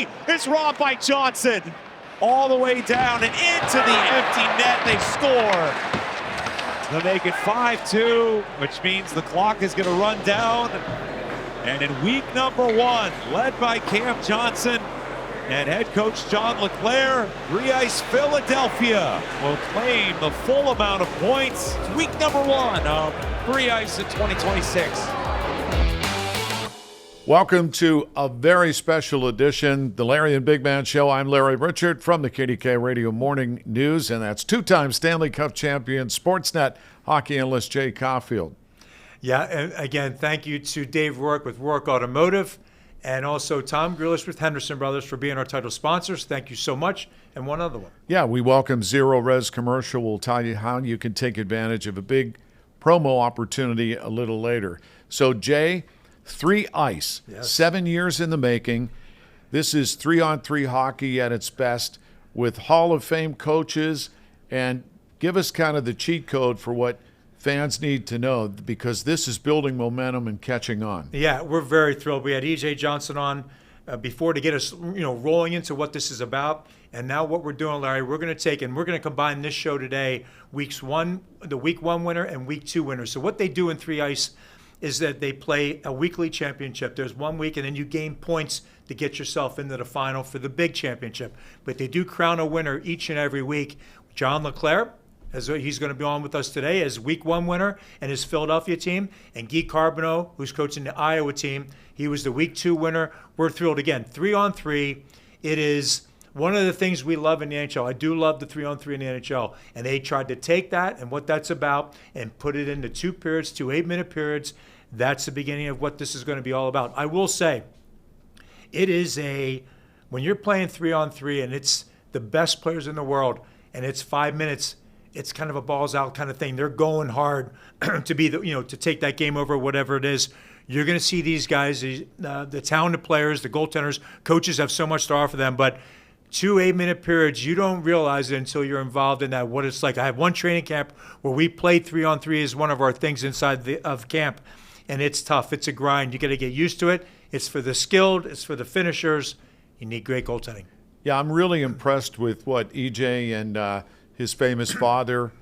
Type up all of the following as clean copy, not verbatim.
Hockey is robbed by Johnson. All the way down and into the empty net. They score to make it 5-2, which means the clock is going to run down. And in week number 1, led by Cam Johnson and head coach John LeClair, Three Ice Philadelphia will claim the full amount of points. It's week number 1 of Three Ice in 2026. Welcome to a very special edition, the Larry and Big Man Show. I'm Larry Richert from the KDK Radio Morning News, and that's two-time Stanley Cup champion, Sportsnet hockey analyst Jay Caufield. Yeah, and again, thank you to Dave Rourke with Rourke Automotive, and also Tom Grealish with Henderson Brothers for being our title sponsors. Thank you so much. And one other one. Yeah, we welcome Zero Res Commercial. We'll tell you how you can take advantage of a big promo opportunity a little later. So, Jay, Three Ice, yes. 7 years in the making. This is 3-on-3 hockey at its best with Hall of Fame coaches. And give us kind of the cheat code for what fans need to know, because this is building momentum and catching on. Yeah, we're very thrilled. We had E.J. Johnson on before to get us, rolling into what this is about. And now what we're doing, Larry, we're going to take and we're going to combine this show today, the week 1 winner and week 2 winner. So what they do in Three Ice is that they play a weekly championship. There's 1 week, and then you gain points to get yourself into the final for the big championship. But they do crown a winner each and every week. John LeClair, he's going to be on with us today as week 1 winner and his Philadelphia team. And Guy Carbonneau, who's coaching the Iowa team, he was the week 2 winner. We're thrilled. Again, 3-on-3. It is one of the things we love in the NHL. I do love the 3-on-3 in the NHL. And they tried to take that and what that's about and put it into 2 periods, 2 8-minute periods. That's the beginning of what this is going to be all about. I will say, it is when you're playing 3-on-3 and it's the best players in the world and it's 5 minutes, it's kind of a balls out kind of thing. They're going hard to be to take that game over, whatever it is. You're going to see these guys, the talented players, the goaltenders, coaches have so much to offer them, but 2 8-minute periods, you don't realize it until you're involved in that, what it's like. I had one training camp where we played 3-on-3 as one of our things inside of camp. And it's tough. It's a grind. You got to get used to it. It's for the skilled. It's for the finishers. You need great goaltending. Yeah, I'm really impressed with what EJ and his famous father,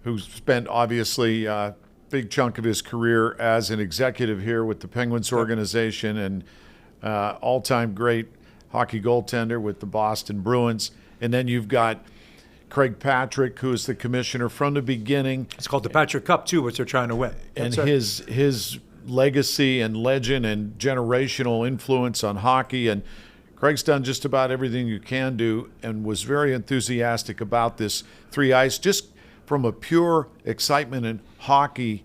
who spent obviously a big chunk of his career as an executive here with the Penguins organization and all-time great hockey goaltender with the Boston Bruins. And then you've got Craig Patrick, who is the commissioner from the beginning. It's called the Patrick Cup, too, which they're trying to win. And his legacy and legend and generational influence on hockey. And Craig's done just about everything you can do and was very enthusiastic about this Three Ice. Just from a pure excitement and hockey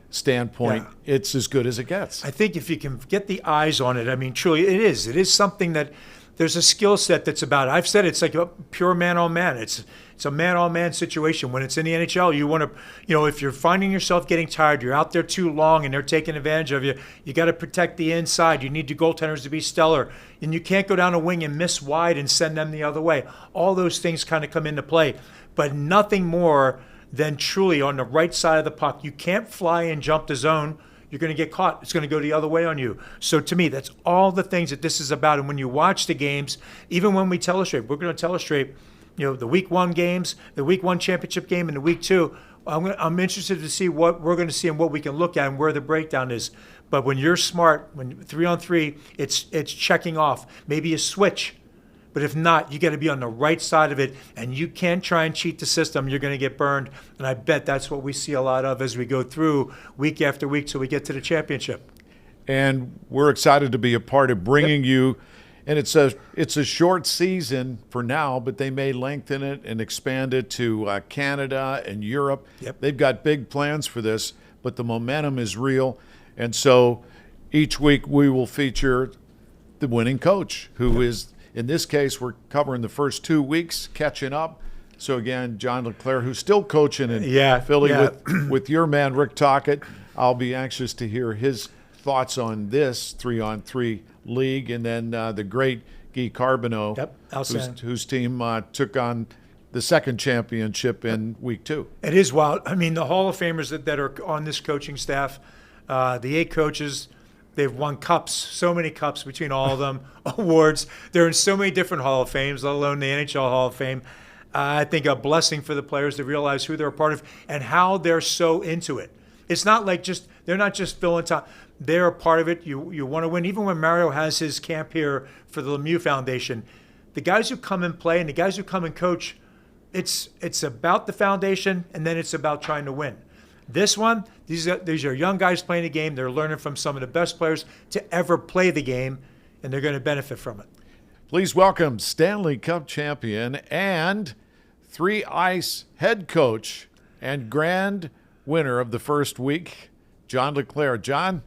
standpoint, it's as good as it gets. I think if you can get the eyes on it, I mean, truly, it is. It is something that there's a skill set that's about it. I've said it's like a pure man-on-man. It's a man-on-man situation. When it's in the NHL, you want to, if you're finding yourself getting tired, you're out there too long and they're taking advantage of you, you got to protect the inside. You need your goaltenders to be stellar. And you can't go down a wing and miss wide and send them the other way. All those things kind of come into play. But nothing more than truly on the right side of the puck. You can't fly and jump the zone. You're going to get caught. It's going to go the other way on you. So to me, that's all the things that this is about. And when you watch the games, even when we telestrate, we're going to telestrate, the week 1 games, the week 1 championship game, and the week 2. I'm interested to see what we're going to see and what we can look at and where the breakdown is. But when you're smart, when 3-on-3, it's checking off. Maybe a switch. But if not, you got to be on the right side of it, and you can't try and cheat the system. You're going to get burned, and I bet that's what we see a lot of as we go through week after week till we get to the championship. And we're excited to be a part of bringing you, and it's a short season for now, but they may lengthen it and expand it to Canada and Europe. They've got big plans for this, but the momentum is real, and so each week we will feature the winning coach, who is, in this case, we're covering the first 2 weeks, catching up. So again, John LeClair, who's still coaching in Philly with your man, Rick Tocchet. I'll be anxious to hear his thoughts on this 3-on-3 league. And then the great Guy Carbonneau, whose team took on the second championship in week 2. It is wild. I mean, the Hall of Famers that are on this coaching staff, the 8 coaches, They've won cups, so many cups between all of them, awards. They're in so many different Hall of Fames, let alone the NHL Hall of Fame. I think a blessing for the players to realize who they're a part of and how they're so into it. It's not like they're not just filling time. They're a part of it. You want to win. Even when Mario has his camp here for the Lemieux Foundation, the guys who come and play and the guys who come and coach, it's about the foundation, and then it's about trying to win. This one, these are young guys playing the game. They're learning from some of the best players to ever play the game, and they're going to benefit from it. Please welcome Stanley Cup champion and 3-ice head coach and grand winner of the first week, John LeClair. John,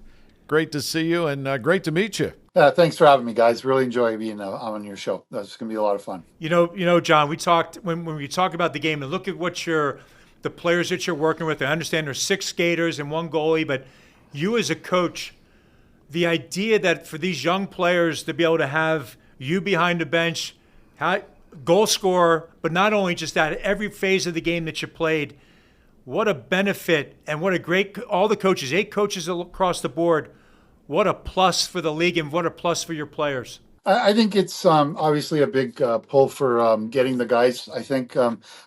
great to see you and great to meet you. Thanks for having me, guys. Really enjoy being on your show. That's going to be a lot of fun. You know, John, we talked when we talk about the game and look at what the players that you're working with. I understand there's 6 skaters and 1 goalie, but you as a coach, the idea that for these young players to be able to have you behind the bench, goal scorer, but not only just that, every phase of the game that you played, what a benefit and what a great, all the coaches, 8 coaches across the board, what a plus for the league and what a plus for your players. I think it's obviously a big pull for getting the guys. I think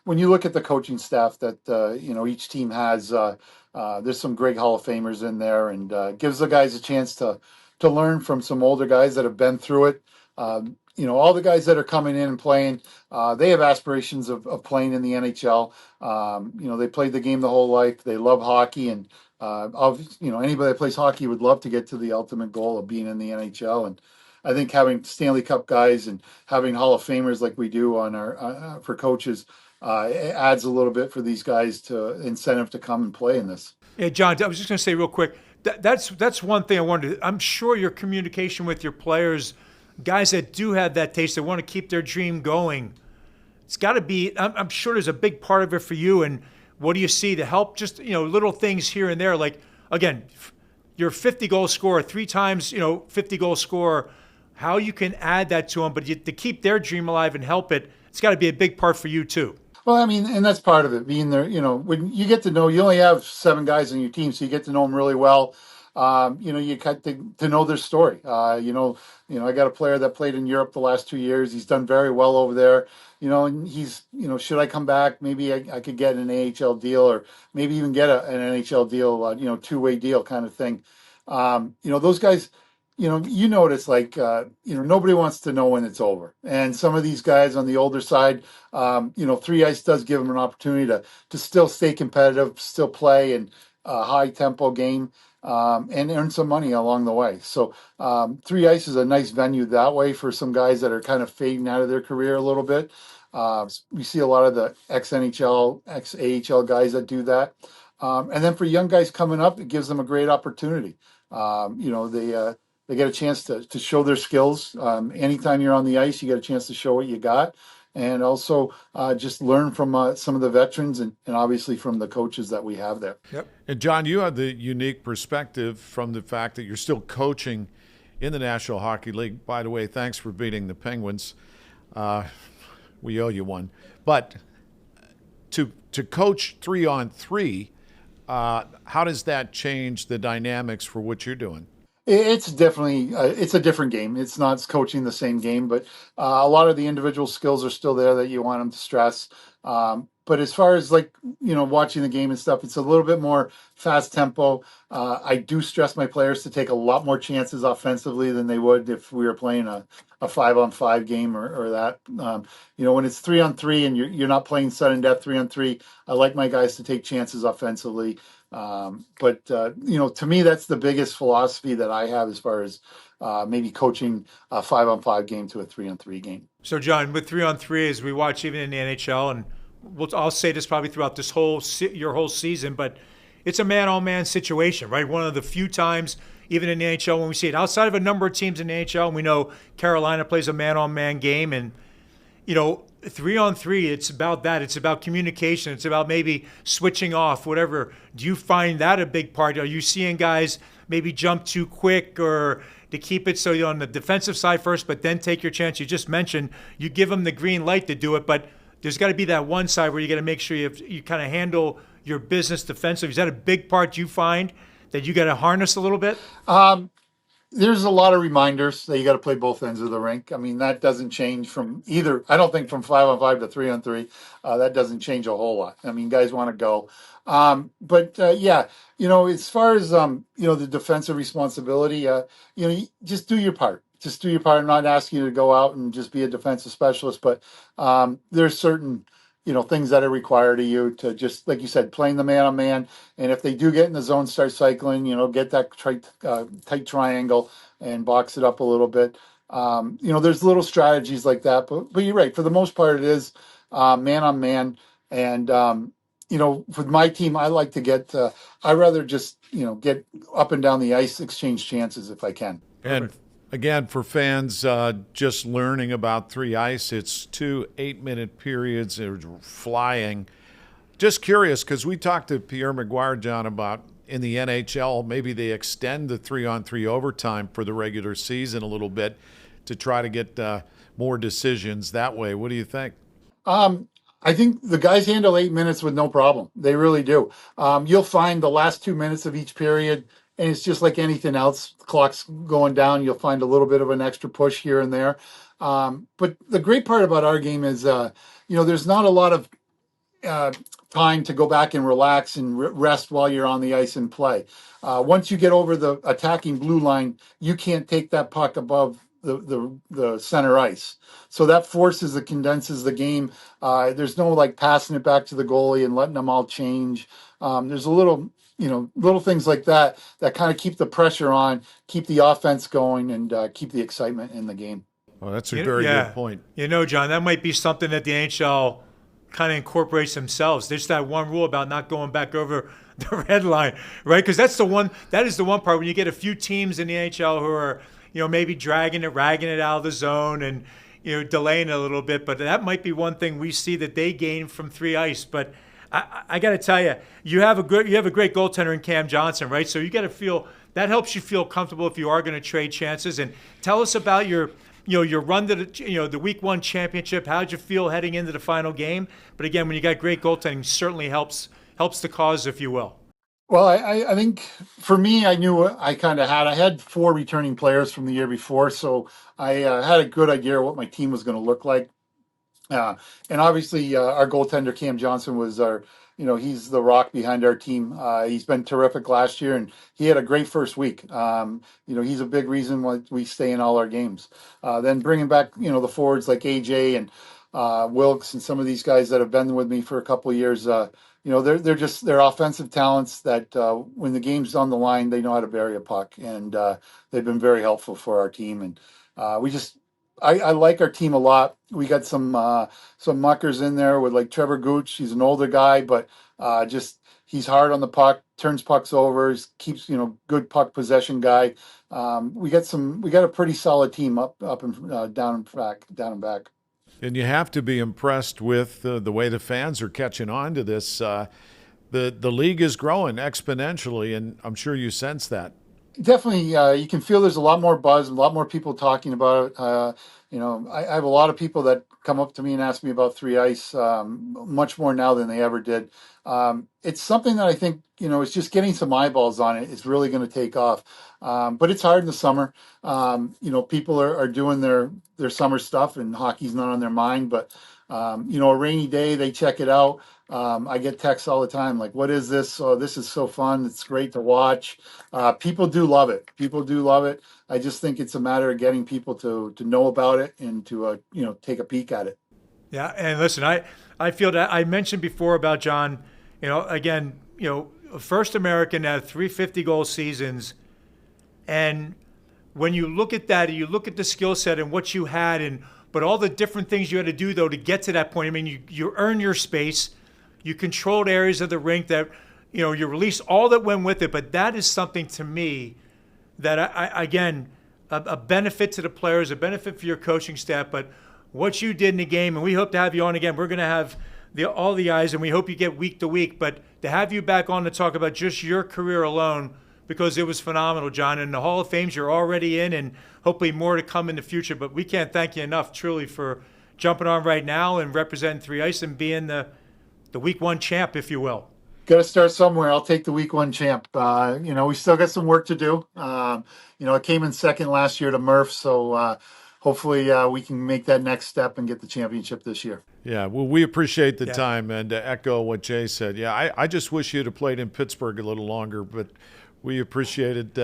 when you look at the coaching staff that each team has, there's some great Hall of Famers in there, and gives the guys a chance to learn from some older guys that have been through it. All the guys that are coming in and playing, they have aspirations of playing in the NHL. They played the game the whole life. They love hockey, and anybody that plays hockey would love to get to the ultimate goal of being in the NHL. And I think having Stanley Cup guys and having Hall of Famers like we do on our for coaches it adds a little bit for these guys to incentive to come and play in this. Yeah, John, I was just going to say real quick, that's one thing I wanted to, I'm sure your communication with your players, guys that do have that taste, that want to keep their dream going, it's got to be, I'm sure there's a big part of it for you. And what do you see to help just, little things here and there? Like, again, you're a 50-goal scorer, 3 times, 50-goal scorer, how you can add that to them, but to keep their dream alive and help it, it's got to be a big part for you too. Well, I mean, and that's part of it, being there, when you get to know, you only have 7 guys on your team, so you get to know them really well. You got to know their story. I got a player that played in Europe the last 2 years. He's done very well over there. And he's, should I come back? Maybe I could get an AHL deal, or maybe even get an NHL deal, 2-way deal kind of thing. Those guys, notice nobody wants to know when it's over. And some of these guys on the older side, 3-ice does give them an opportunity to still stay competitive, still play in a high tempo game. And earn some money along the way. So 3-ice is a nice venue that way for some guys that are kind of fading out of their career a little bit. We see a lot of the ex-NHL, ex-AHL guys that do that. And then for young guys coming up, it gives them a great opportunity. They get a chance to show their skills. Anytime you're on the ice, you get a chance to show what you got. And also just learn from some of the veterans and obviously from the coaches that we have there. Yep. And John, you have the unique perspective from the fact that you're still coaching in the National Hockey League. By the way, thanks for beating the Penguins. We owe you one. But to coach 3-on-3, how does that change the dynamics for what you're doing? It's definitely it's a different game. It's not coaching the same game, but a lot of the individual skills are still there that you want them to stress. But as far as watching the game and stuff, it's a little bit more fast tempo. I do stress my players to take a lot more chances offensively than they would if we were playing a 5-on-5 game or that. When it's 3-on-3 and you're not playing sudden death 3-on-3, I like my guys to take chances offensively. But to me, that's the biggest philosophy that I have as far as maybe coaching a 5-on-5 game to a 3-on-3 game. So, John, with 3-on-3, as we watch even in the NHL, and I'll say this probably throughout this your whole season, but it's a man-on-man situation, right? One of the few times, even in the NHL, when we see it outside of a number of teams in the NHL, and we know Carolina plays a man-on-man game, and 3-on-3, it's about that. It's about communication. It's about maybe switching off, whatever. Do you find that a big part? Are you seeing guys maybe jump too quick, or to keep it so you're on the defensive side first, but then take your chance? You just mentioned you give them the green light to do it, but there's got to be that one side where you got to make sure you kind of handle your business defensively. Is that a big part you find that you got to harness a little bit? There's a lot of reminders that you got to play both ends of the rink. I mean, that doesn't change from either. I don't think from 5-on-5 to 3-on-3, that doesn't change a whole lot. I mean, guys want to go. But yeah, as far as, the defensive responsibility, you just do your part. Just do your part. I'm not asking you to go out and just be a defensive specialist, but there's certain, things that are required of you to just, like you said, playing the man on man. And if they do get in the zone, start cycling, get that tight triangle and box it up a little bit. There's little strategies like that, but you're right. For the most part, it is man on man. And, with my team, I like to I rather just, get up and down the ice, exchange chances if I can. And again, for fans just learning about three ice, it's 2 8-minute periods. They're flying. Just curious, because we talked to Pierre McGuire, John, about in the NHL, maybe they extend the 3-on-3 overtime for the regular season a little bit to try to get more decisions that way. What do you think? I think the guys handle 8 minutes with no problem. They really do. You'll find the last 2 minutes of each period, and it's just like anything else. The clock's going down. You'll find a little bit of an extra push here and there. But the great part about our game is, there's not a lot of time to go back and relax and rest while you're on the ice and play. Once you get over the attacking blue line, you can't take that puck above the center ice. So that forces condenses the game. There's no like passing it back to the goalie and letting them all change. There's a little things like that kind of keep the pressure on, keep the offense going, and keep the excitement in the game. Well, that's a very good point. John, that might be something that the NHL kind of incorporates themselves. There's that one rule about not going back over the red line, right? Because that is the one part when you get a few teams in the NHL who are, maybe ragging it out of the zone and, delaying it a little bit. But that might be one thing we see that they gain from three ice. But I got to tell you, you have a great goaltender in Cam Johnson, right? So you got to feel that helps you feel comfortable if you are going to trade chances. And tell us about your run to the Week 1 championship. How'd you feel heading into the final game? But again, when you got great goaltending, certainly helps the cause, if you will. Well, I think for me, I knew I had 4 returning players from the year before, so I had a good idea of what my team was going to look like. And obviously, our goaltender Cam Johnson was he's the rock behind our team. He's been terrific last year, and he had a great first week. He's a big reason why we stay in all our games. Then bringing back the forwards like AJ and Wilkes and some of these guys that have been with me for a couple of years. They're offensive talents that when the game's on the line, they know how to bury a puck, and they've been very helpful for our team. And I like our team a lot. We got some muckers in there with like Trevor Gooch. He's an older guy, but he's hard on the puck, turns pucks over, keeps good puck possession guy. We got a pretty solid team up and down and back. And you have to be impressed with the way the fans are catching on to this. The league is growing exponentially, and I'm sure you sense that. Definitely, you can feel there's a lot more buzz, a lot more people talking about it. I have a lot of people that come up to me and ask me about three ice, much more now than they ever did. It's something that I think, it's just getting some eyeballs on it is really going to take off. But it's hard in the summer. People are doing their summer stuff and hockey's not on their mind. But, a rainy day, they check it out. I get texts all the time like, what is this? Oh, this is so fun. It's great to watch. People do love it. I just think it's a matter of getting people to know about it and to, take a peek at it. Yeah. And listen, I feel that I mentioned before about John, first American to have 350 goal seasons. And when you look at that and you look at the skill set and what you had but all the different things you had to do though to get to that point. I mean, you earn your space. You controlled areas of the rink that, you released all that went with it. But that is something to me that, a benefit to the players, a benefit for your coaching staff. But what you did in the game, and we hope to have you on again. We're going to have all the eyes, and we hope you get week to week. But to have you back on to talk about just your career alone, because it was phenomenal, John. And the Hall of Fames you're already in, and hopefully more to come in the future. But we can't thank you enough, truly, for jumping on right now and representing three ice and being the Week 1 champ, if you will. Got to start somewhere. I'll take the week one champ. We still got some work to do. It came in second last year to Murph, so hopefully we can make that next step and get the championship this year. Yeah, well, we appreciate the time, and to echo what Jay said, I just wish you'd have played in Pittsburgh a little longer, but we appreciated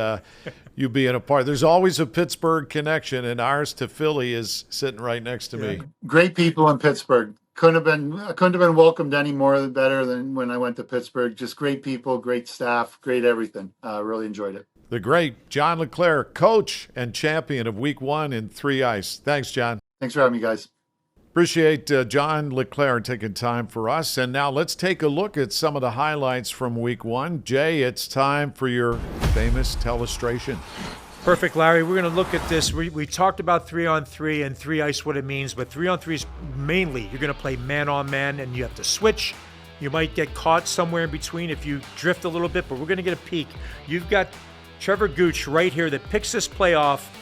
you being a part. There's always a Pittsburgh connection, and ours to Philly is sitting right next to me. Great people in Pittsburgh. Couldn't have been welcomed any more better than when I went to Pittsburgh. Just great people, great staff, great everything. Really enjoyed it. The great John LeClair, coach and champion of Week 1 in 3 ice. Thanks, John. Thanks for having me, guys. Appreciate John LeClair taking time for us. And now let's take a look at some of the highlights from Week 1. Jay, it's time for your famous telestration. Perfect, Larry. We're going to look at this. We talked about 3-on-3 and 3 ice, what it means, but 3-on-3 is mainly you're going to play man-on-man, and you have to switch. You might get caught somewhere in between if you drift a little bit, but we're going to get a peek. You've got Trevor Gooch right here that picks this play off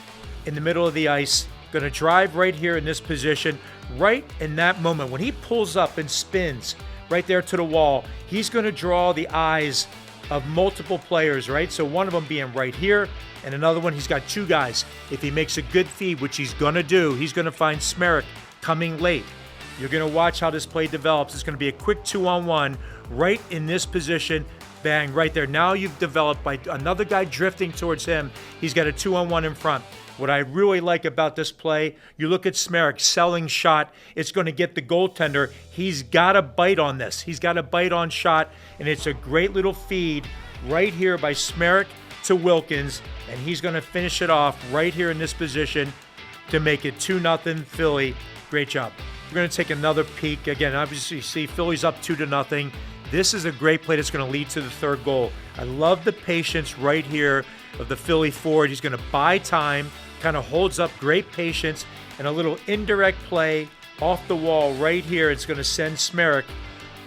in the middle of the ice, going to drive right here in this position. Right in that moment, when he pulls up and spins right there to the wall, he's going to draw the eyes of multiple players, right? So one of them being right here, and another one, he's got 2 guys. If he makes a good feed, which he's going to do, he's going to find Smerek coming late. You're going to watch how this play develops. It's going to be a quick 2-on-1 right in this position. Bang, right there. Now you've developed by another guy drifting towards him. He's got a 2-on-1 in front. What I really like about this play, you look at Smerek, selling shot. It's going to get the goaltender. He's got to bite on this. He's got to bite on shot, and it's a great little feed right here by Smerek to Wilkins, and he's going to finish it off right here in this position to make it 2-0 Philly. Great job. We're going to take another peek. Again, obviously, you see Philly's up 2-0. This is a great play that's going to lead to the 3rd goal. I love the patience right here of the Philly forward. He's going to buy time, kind of holds up, great patience, and a little indirect play off the wall right here. It's going to send Smerek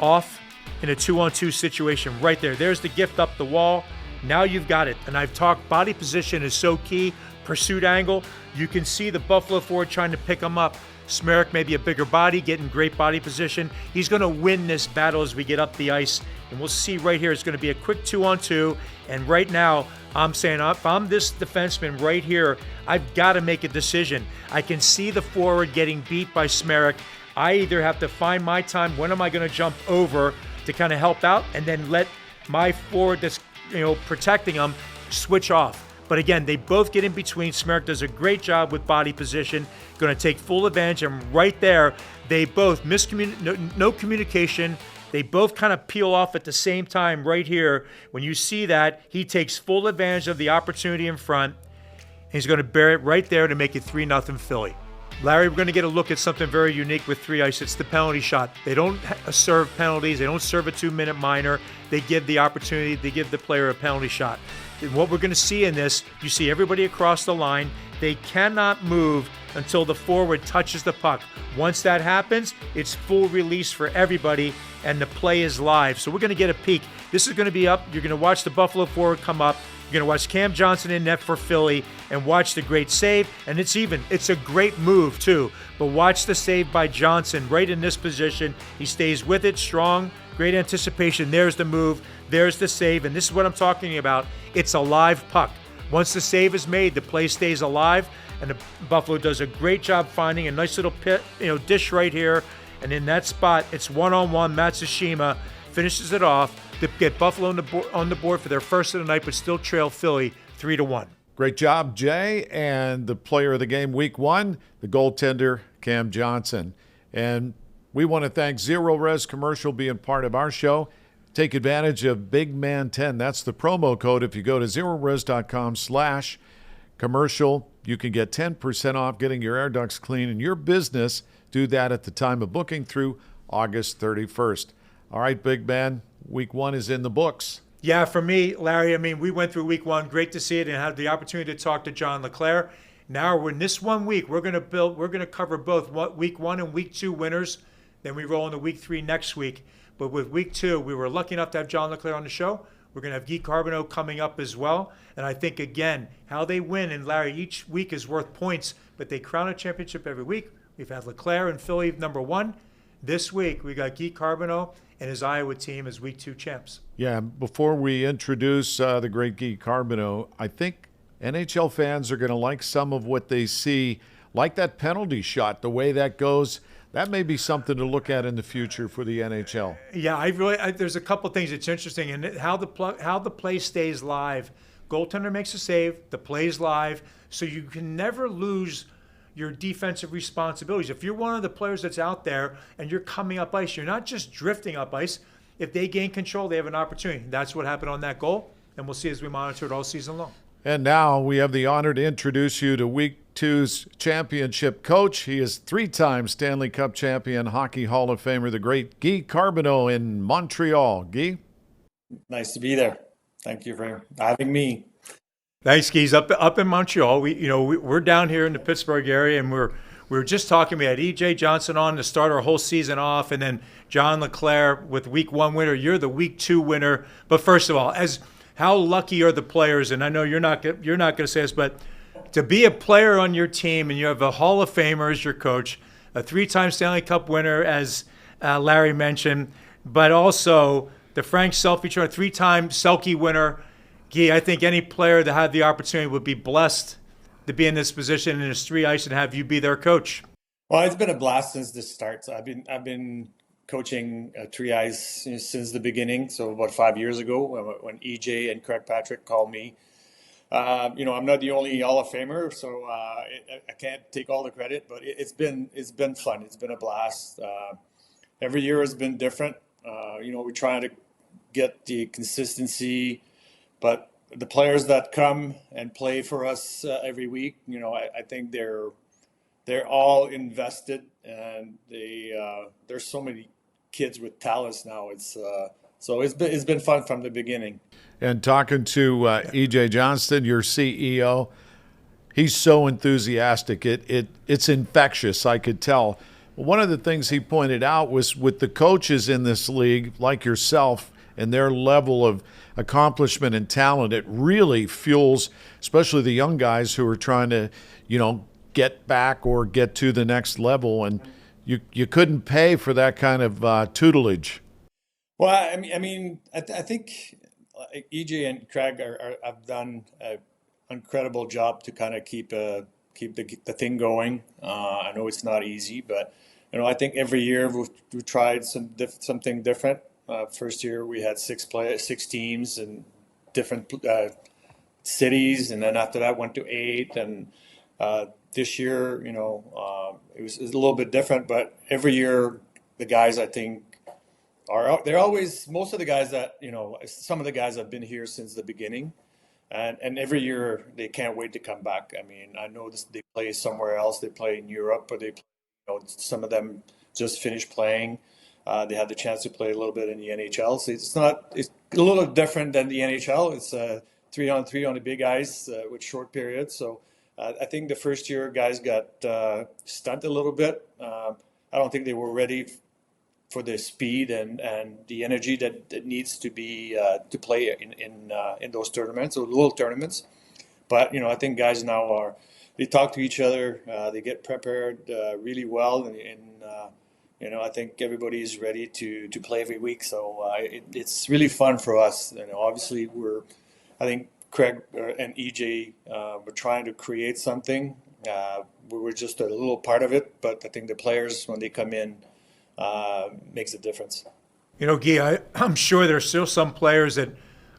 off in a 2-on-2 situation right there. There's the gift up the wall. Now you've got it. And I've talked body position is so key. Pursuit angle. You can see the Buffalo forward trying to pick him up. Smerek maybe a bigger body, getting great body position. He's going to win this battle as we get up the ice. And we'll see right here, it's going to be a quick 2-on-2. And right now, I'm saying if I'm this defenseman right here, I've got to make a decision. I can see the forward getting beat by Smerek. I either have to find my time, when am I going to jump over to kind of help out, and then let my forward that's protecting him switch off. But again, they both get in between. Smerek does a great job with body position, going to take full advantage. And right there, they both no communication. They both kind of peel off at the same time right here. When you see that, he takes full advantage of the opportunity in front. He's going to bear it right there to make it 3-0 Philly. Larry, we're going to get a look at something very unique with 3 ice. It's the penalty shot. They don't serve penalties. They don't serve a 2-minute minor. They give the opportunity. They give the player a penalty shot. And what we're going to see in this, you see everybody across the line. They cannot move until the forward touches the puck. Once that happens, it's full release for everybody, and the play is live. So we're going to get a peek. This is going to be up. You're going to watch the Buffalo forward come up. You're going to watch Cam Johnson in net for Philly and watch the great save. And it's a great move, too. But watch the save by Johnson right in this position. He stays with it, strong, great anticipation. There's the move. There's the save. And this is what I'm talking about. It's a live puck. Once the save is made, the play stays alive. And the Buffalo does a great job finding a nice little dish right here. And in that spot, it's one-on-one. Matsushima finishes it off to get Buffalo on the board for their first of the night, but still trail Philly 3-1. Great job, Jay. And the player of the game week 1, the goaltender, Cam Johnson. And we want to thank Zero Res Commercial being part of our show. Take advantage of Big Man 10. That's the promo code. If you go to zerores.com/commercial, you can get 10% off getting your air ducts clean in your business. Do that at the time of booking through August 31st. All right, Big Man, week 1 is in the books. Yeah, for me, Larry, we went through week 1. Great to see it and had the opportunity to talk to John LeClair. Now, in this 1 week, we're going to cover both week 1 and week 2 winners. Then we roll into week 3 next week. But with week 2, we were lucky enough to have John LeClair on the show. We're going to have Guy Carbonneau coming up as well. And I think, again, how they win, and Larry, each week is worth points, but they crown a championship every week. We've had LeClair and Philly number 1. This week, we got Guy Carbonneau and his Iowa team as Week 2 champs. Yeah, before we introduce the great Guy Carbonneau, I think NHL fans are going to like some of what they see, like that penalty shot, the way that goes. That may be something to look at in the future for the NHL. Yeah, there's a couple things that's interesting, and how the play stays live. Goaltender makes a save, the play's live, so you can never lose your defensive responsibilities. If you're one of the players that's out there and you're coming up ice, you're not just drifting up ice. If they gain control, they have an opportunity. That's what happened on that goal, and we'll see as we monitor it all season long. And now we have the honor to introduce you to Week 2's championship coach. He is 3-time Stanley Cup champion, Hockey Hall of Famer, the great Guy Carbonneau in Montreal. Guy? Nice to be there. Thank you for having me. Thanks, Keys. Up in Montreal, we're down here in the Pittsburgh area, and we were just talking. We had E.J. Johnson on to start our whole season off, and then John LeClair with Week 1 winner. You're the Week 2 winner. But first of all, how lucky are the players? And I know you're not going to say this, but to be a player on your team and you have a Hall of Famer as your coach, a 3-time Stanley Cup winner, as Larry mentioned, but also the Frank Selke, 3-time Selke winner. Guy, I think any player that had the opportunity would be blessed to be in this position in his 3 ice and have you be their coach. Well, it's been a blast since the start. So I've been coaching 3 ice since the beginning. So about 5 years ago, when EJ and Craig Patrick called me. I'm not the only Hall of Famer, so I can't take all the credit. But it's been fun. It's been a blast. Every year has been different. We're trying to get the consistency. But the players that come and play for us every week, I think they're all invested, and there's so many kids with talents now. It's been fun from the beginning. And talking to E.J. Johnston, your CEO, he's so enthusiastic. It's infectious, I could tell. One of the things he pointed out was with the coaches in this league, like yourself, and their level of accomplishment and talent, it really fuels, especially the young guys who are trying to, get back or get to the next level. And you couldn't pay for that kind of tutelage. Well, I think EJ and Craig have done an incredible job to kind of keep the thing going. I know it's not easy, but I think every year we've tried something different. First year we had 6 teams in different cities, and then after that went to 8. And this year, it was a little bit different. But every year, the guys I think they're always, most of the guys that some of the guys have been here since the beginning, and every year they can't wait to come back. I mean, I know they play somewhere else. They play in Europe, or they play, some of them just finished playing. They had the chance to play a little bit in the NHL. So it's a little different than the NHL. It's 3-on-3 on the big ice with short periods. So I think the first year guys got stunted a little bit. I don't think they were ready for the speed and the energy that needs to be to play in those tournaments or little tournaments. But I think guys now they talk to each other. They get prepared really well, and I think everybody's ready to play every week. So it's really fun for us. Obviously I think Craig and EJ were trying to create something. We were just a little part of it, but I think the players, when they come in, makes a difference. Guy, I'm sure there's still some players that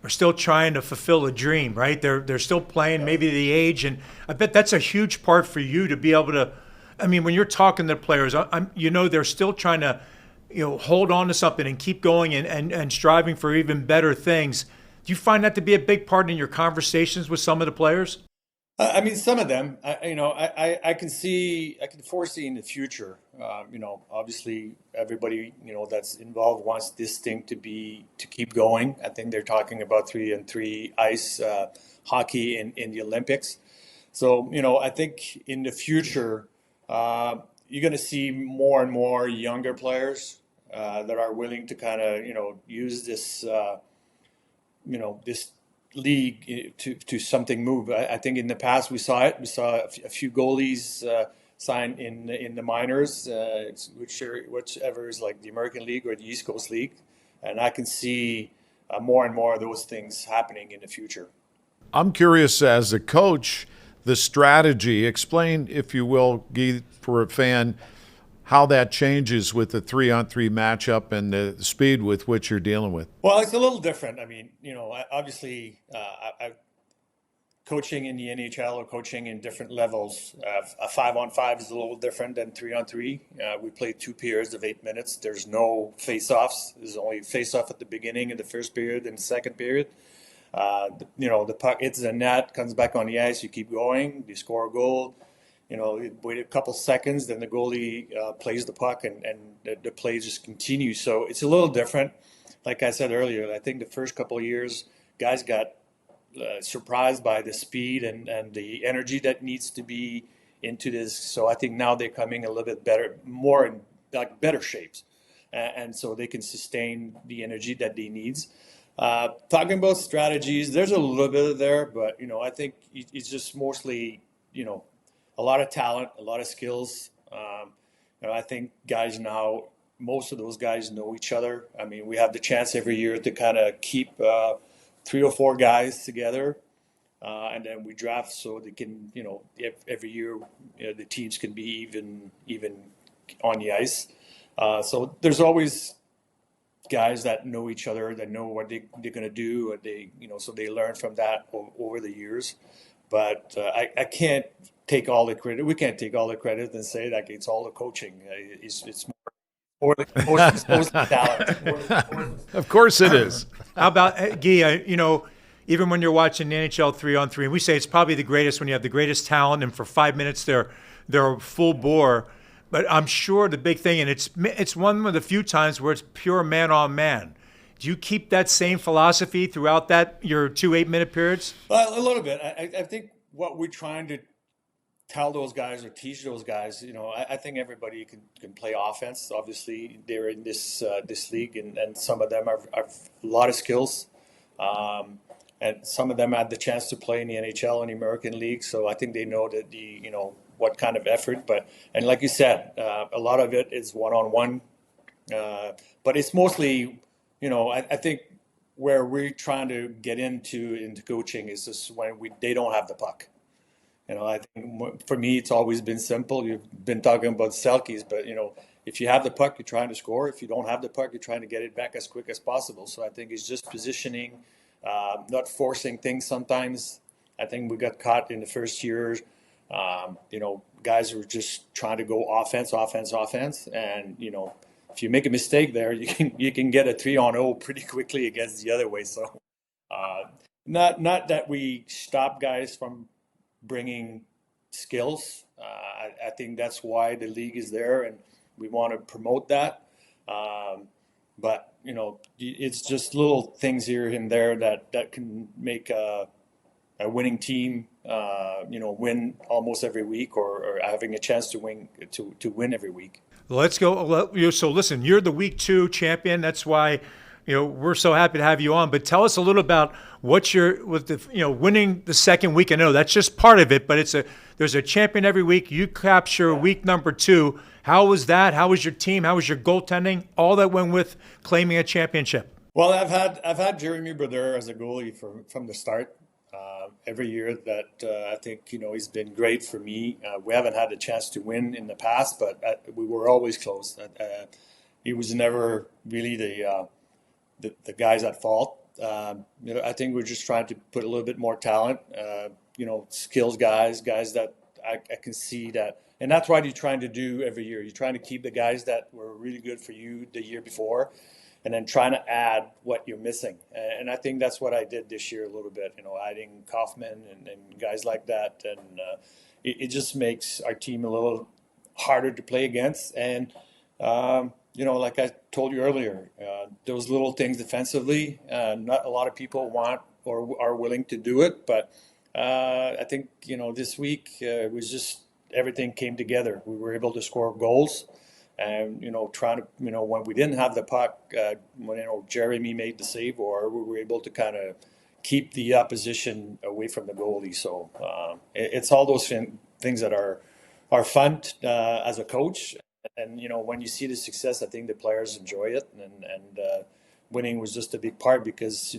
are still trying to fulfill a dream, right? They're still playing, maybe the age, and I bet that's a huge part for you to be able to. I mean, when you're talking to players, they're still trying to, hold on to something and keep going and striving for even better things. Do you find that to be a big part in your conversations with some of the players? Some of them, I can foresee in the future. Obviously everybody, that's involved wants this thing to keep going. I think they're talking about 3-on-3 ice hockey in the Olympics. So, I think in the future, you're going to see more and more younger players that are willing to kind of, use this, this league to something move. I think in the past we saw it. We saw a few goalies signed in the minors, whichever is like the American League or the East Coast League, and I can see more and more of those things happening in the future. I'm curious, as a coach, the strategy. Explain, if you will, Guy, for a fan, how that changes with the 3-on-3 matchup and the speed with which you're dealing with. Well, it's a little different. I mean, obviously, coaching in the NHL or coaching in different levels, a 5-on-5 is a little different than 3-on-3. We play 2 periods of 8 minutes. There's no face-offs. There's only face-off at the beginning of the first period and the second period. The puck hits the net, comes back on the ice. You keep going. You score a goal. Wait a couple seconds, then the goalie plays the puck, and the play just continues. So it's a little different. Like I said earlier, I think the first couple of years, guys got surprised by the speed and the energy that needs to be into this. So I think now they're coming a little bit better, more in better shapes, and so they can sustain the energy that they need. Talking about strategies, there's a little bit of there, but I think it's just mostly a lot of talent, a lot of skills. I think guys now, most of those guys know each other. I mean, we have the chance every year to kind of keep 3 or 4 guys together, and then we draft so they can, every year the teams can be even on the ice. So there's always guys that know each other, that know what they're going to do, and so they learn from that over the years. But I can't take all the credit. We can't take all the credit and say that it's all the coaching. It's more the talent. Of course it is. How about, Guy, even when you're watching the NHL 3-on-3, and we say it's probably the greatest when you have the greatest talent, and for 5 minutes they're full bore. But I'm sure the big thing, and it's one of the few times where it's pure man on man. Do you keep that same philosophy throughout your 2 8-minute periods? Well, a little bit. I think what we're trying to tell those guys or teach those guys, I think everybody can play offense. Obviously, they're in this league, and some of them have a lot of skills, and some of them had the chance to play in the NHL and the American League. So I think they know that what kind of effort. And like you said, a lot of it is one-on-one, but it's mostly. I think where we're trying to get into coaching is just when they don't have the puck. I think for me, it's always been simple. You've been talking about Selkies, but if you have the puck, you're trying to score. If you don't have the puck, you're trying to get it back as quick as possible. So I think it's just positioning, not forcing things sometimes. I think we got caught in the first year. Guys were just trying to go offense, and if you make a mistake there, you can get a 3-on-0 pretty quickly against the other way. So, not that we stop guys from bringing skills. I think that's why the league is there, and we want to promote that. But it's just little things here and there that can make a winning team, win almost every week, or having a chance to win every week. Let's go. So listen, you're the week 2 champion. That's why, we're so happy to have you on. But tell us a little about winning the second week. I know that's just part of it, but there's a champion every week. You capture week number 2. How was that? How was your team? How was your goaltending? All that went with claiming a championship. Well, I've had Jeremy Brodeur as a goalie from the start. Every year that I think he's been great for me. We haven't had a chance to win in the past, but we were always close. He was never really the guys at fault. I think we're just trying to put a little bit more talent. Skills guys that I can see that, and that's what you're trying to do every year. You're trying to keep the guys that were really good for you the year before, and then trying to add what you're missing. And I think that's what I did this year a little bit, adding Kaufman and guys like that. And it just makes our team a little harder to play against. And, like I told you earlier, those little things defensively, not a lot of people want or are willing to do it. But I think, this week it was just everything came together. We were able to score goals. And, trying to, when we didn't have the puck, when, Jeremy made the save, or we were able to kind of keep the opposition away from the goalie. So it's all those things that are are fun as a coach. And when you see the success, I think the players enjoy it, and winning was just a big part because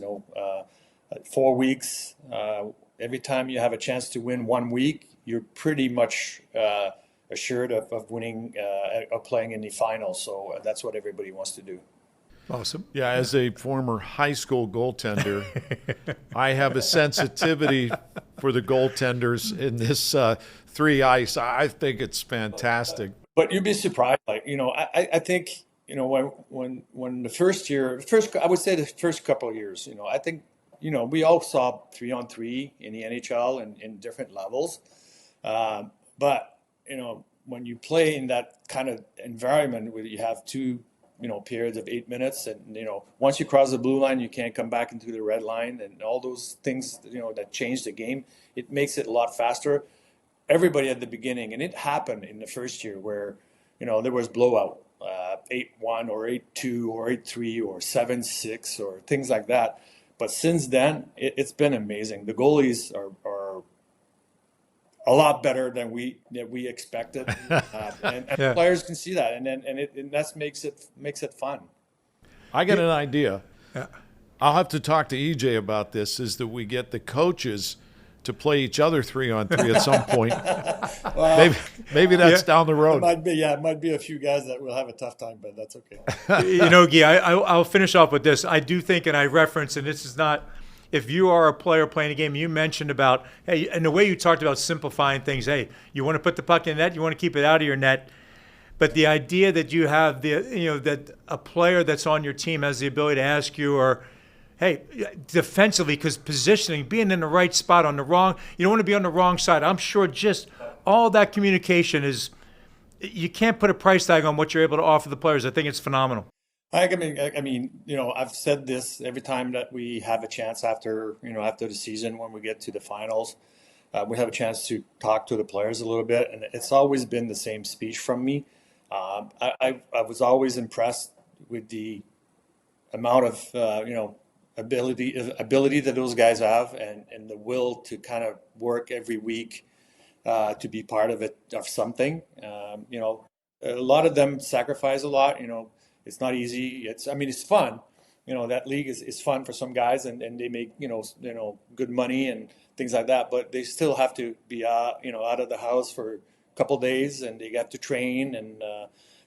4 weeks. Every time you have a chance to win 1 week, you're pretty much assured of winning or playing in the finals. So that's what everybody wants to do. Awesome. Yeah, as a former high school goaltender, I have a sensitivity for the goaltenders in this 3 ice. I think it's fantastic. But you'd be surprised. I think when the first year, I would say the first couple of years, I think we all saw 3-on-3 in the NHL and in different levels. But when you play in that kind of environment where you have two periods of 8 minutes, and once you cross the blue line, you can't come back into the red line, and all those things that change the game. It makes it a lot faster. Everybody at the beginning, and it happened in the first year where there was blowout, 8-1 or 8-2 or 8-3 or 7-6 or things like that. But since then, it's been amazing. The goalies are a lot better than we expected, and Yeah. players can see that, and that makes it fun. I got an idea. Yeah. I'll have to talk to EJ about this, is that we get the coaches to play each other 3-on-3 at some point. Well, maybe that's down the it road. might be a few guys that will have a tough time, but that's okay. Guy, I'll finish off with this. I do think, and I reference, and this is not, if you are a player playing a game, you mentioned about, hey, and the way you talked about simplifying things, hey, you want to put the puck in the net, you want to keep it out of your net. But the idea that you have that a player that's on your team has the ability to ask you, or hey, defensively, because positioning, being in the right spot on the wrong, you don't want to be on the wrong side. I'm sure just all that communication is, you can't put a price tag on what you're able to offer the players. I think it's phenomenal. I mean, I've said this every time that we have a chance after the season, when we get to the finals, we have a chance to talk to the players a little bit, and it's always been the same speech from me. I was always impressed with the amount of ability that those guys have, and the will to kind of work every week to be part of something. A lot of them sacrifice a lot. It's not easy. It's fun. That league is fun for some guys, and they make good money and things like that. But they still have to be out of the house for a couple days, and they have to train. And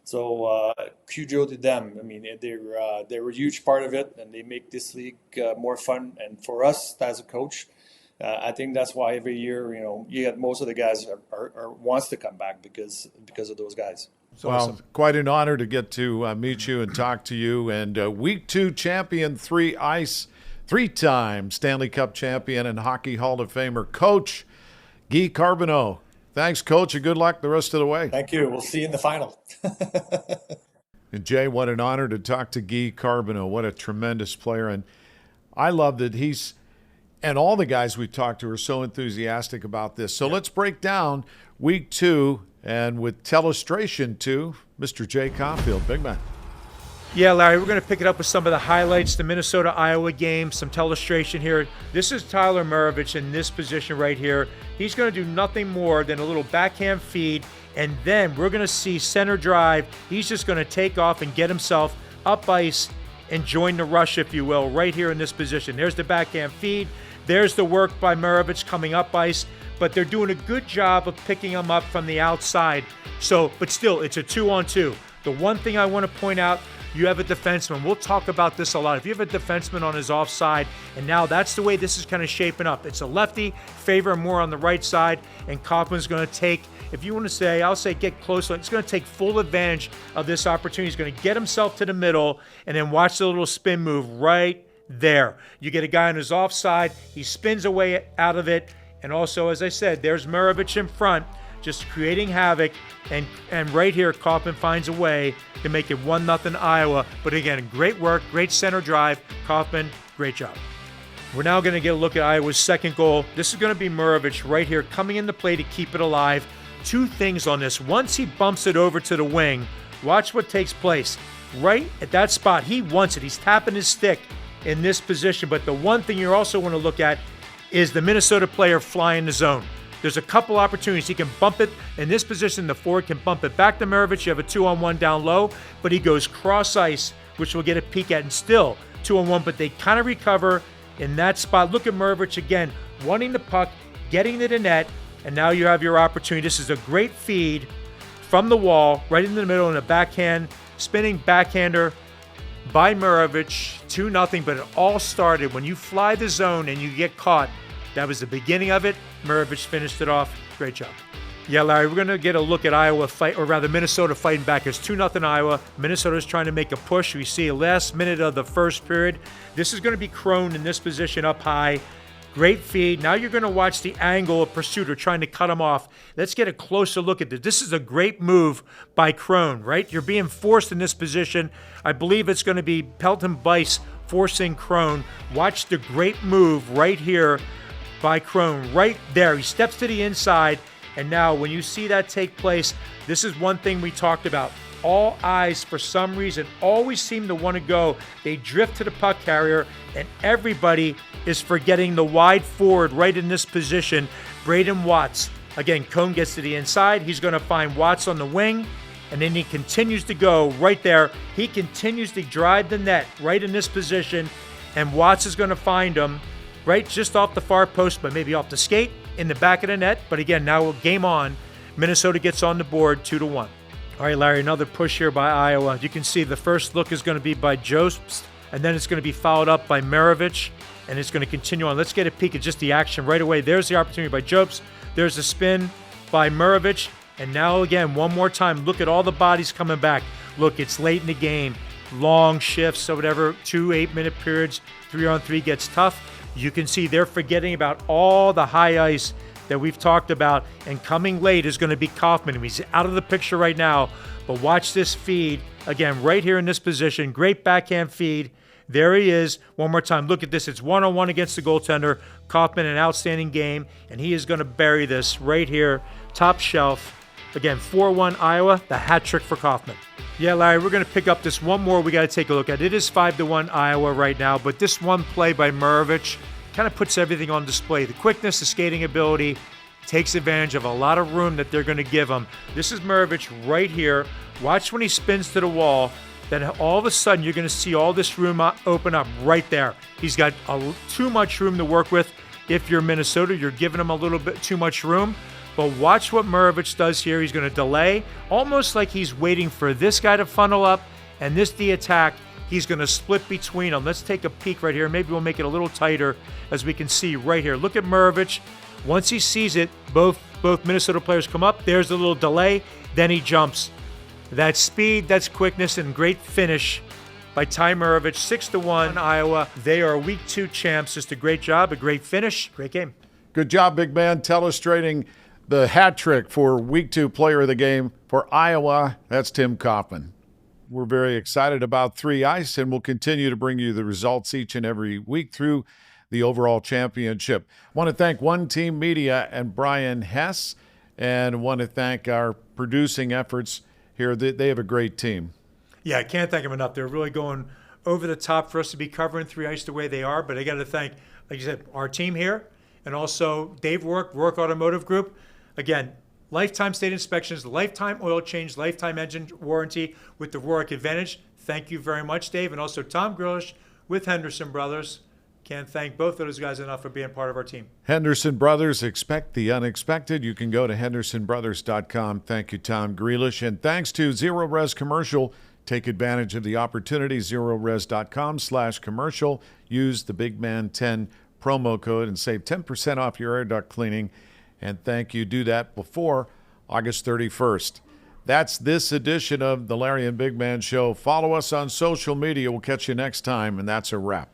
so kudos to them. I mean, they're a huge part of it, and they make this league more fun. And for us as a coach, I think that's why every year you get most of the guys are wants to come back because of those guys. Well, awesome. quite an honor to get to meet you and talk to you. And Week 2 champion, 3 ice, 3-time Stanley Cup champion and Hockey Hall of Famer, Coach Guy Carbonneau. Thanks, Coach, and good luck the rest of the way. Thank you. We'll see you in the final. And Jay, what an honor to talk to Guy Carbonneau. What a tremendous player. And I love that he's – and all the guys we talked to are so enthusiastic about this. So let's break down Week 2, and with telestration to Mr. Jay Caufield. Big man. Yeah, Larry, we're going to pick it up with some of the highlights, the Minnesota-Iowa game, some telestration here. This is Tyler Maravich in this position right here. He's going to do nothing more than a little backhand feed, and then we're going to see center drive. He's just going to take off and get himself up ice and join the rush, if you will, right here in this position. There's the backhand feed. There's the work by Maravich coming up ice, but they're doing a good job of picking him up from the outside. So, but still, it's a 2-on-2. The one thing I want to point out, you have a defenseman. We'll talk about this a lot. If you have a defenseman on his offside, and now that's the way this is kind of shaping up. It's a lefty, favor him more on the right side, and Kaufman's going to take, if you want to say, I'll say get close. It's going to take full advantage of this opportunity. He's going to get himself to the middle, and then watch the little spin move right there. You get a guy on his offside. He spins away out of it. And also, as I said, there's Maravich in front, just creating havoc. And right here, Kaufman finds a way to make it 1-0 Iowa. But again, great work, great center drive. Kaufman, great job. We're now going to get a look at Iowa's second goal. This is going to be Maravich right here coming into play to keep it alive. Two things on this. Once he bumps it over to the wing, watch what takes place. Right at that spot, he wants it. He's tapping his stick in this position. But the one thing you also want to look at is the Minnesota player flying the zone. There's a couple opportunities. He can bump it in this position. The forward can bump it back to Maravich. You have a 2-on-1 down low, but he goes cross ice, which we'll get a peek at, and still 2-on-1, but they kind of recover in that spot. Look at Maravich again, wanting the puck, getting to the net, and now you have your opportunity. This is a great feed from the wall, right in the middle, in a backhand, spinning backhander by Maravich, 2-0, but it all started when you fly the zone and you get caught. That was the beginning of it. Maravich finished it off. Great job. Yeah, Larry, we're going to get a look at Iowa fight, or rather Minnesota fighting back. It's 2-0 Iowa. Minnesota's trying to make a push. We see last minute of the first period. This is going to be Crone in this position up high. Great feed. Now you're going to watch the angle of Pursuiter trying to cut him off. Let's get a closer look at this. This is a great move by Crone, right? You're being forced in this position. I believe it's going to be Pelton Bice forcing Crone. Watch the great move right here by Crone. Right there. He steps to the inside. And now when you see that take place, this is one thing we talked about. All eyes, for some reason, always seem to want to go. They drift to the puck carrier, and everybody is forgetting the wide forward right in this position, Braden Watts. Again, Cone gets to the inside. He's going to find Watts on the wing, and then he continues to go right there. He continues to drive the net right in this position, and Watts is going to find him right just off the far post, but maybe off the skate in the back of the net. But again, now game on. Minnesota gets on the board 2-1. All right, Larry, another push here by Iowa. You can see the first look is going to be by Jobst, and then it's going to be followed up by Maravich, and it's going to continue on. Let's get a peek at just the action right away. There's the opportunity by Jobst. There's a spin by Maravich, and now again, one more time, look at all the bodies coming back. Look, it's late in the game. Long shifts, so whatever, 2 8-minute periods, 3-on-3 gets tough. You can see they're forgetting about all the high ice that we've talked about, and coming late is going to be Kaufman. He's out of the picture right now, but watch this feed again right here in this position. Great backhand feed. There he is. One more time. Look at this. It's 1-on-1 against the goaltender. Kaufman, an outstanding game, and he is going to bury this right here, top shelf. Again, 4-1 Iowa, the hat trick for Kaufman. Yeah, Larry, we're going to pick up this one more we got to take a look at. It is 5-1 Iowa right now, but this one play by Maravich kind of puts everything on display. The quickness, the skating ability, takes advantage of a lot of room that they're going to give him. This is Maravich right here. Watch when he spins to the wall. Then all of a sudden, you're going to see all this room open up right there. He's got too much room to work with. If you're Minnesota, you're giving him a little bit too much room. But watch what Maravich does here. He's going to delay, almost like he's waiting for this guy to funnel up and this the attack. He's going to split between them. Let's take a peek right here. Maybe we'll make it a little tighter as we can see right here. Look at Maravich. Once he sees it, both Minnesota players come up. There's a little delay. Then he jumps. That's speed, that's quickness, and great finish by Ty Maravich. 6-1 Iowa. They are Week 2 champs. Just a great job, a great finish, great game. Good job, big man, telestrating the hat trick for Week 2 player of the game for Iowa. That's Tim Kaufman. We're very excited about 3 Ice, and we'll continue to bring you the results each and every week through the overall championship. I want to thank One Team Media and Brian Hess, and want to thank our producing efforts here. They have a great team. Yeah, I can't thank them enough. They're really going over the top for us to be covering 3 Ice the way they are. But I got to thank, like you said, our team here, and also Dave Rourke Automotive Group. Again, lifetime state inspections, lifetime oil change, lifetime engine warranty with the Rourke Advantage. Thank you very much, Dave. And also Tom Grillish with Henderson Brothers. Can't thank both of those guys enough for being part of our team. Henderson Brothers, expect the unexpected. You can go to hendersonbrothers.com. Thank you, Tom Grealish. And thanks to Zero Res Commercial. Take advantage of the opportunity, zerores.com/commercial. Use the Big Man 10 promo code and save 10% off your air duct cleaning. And thank you. Do that before August 31st. That's this edition of the Larry and Big Man Show. Follow us on social media. We'll catch you next time, and that's a wrap.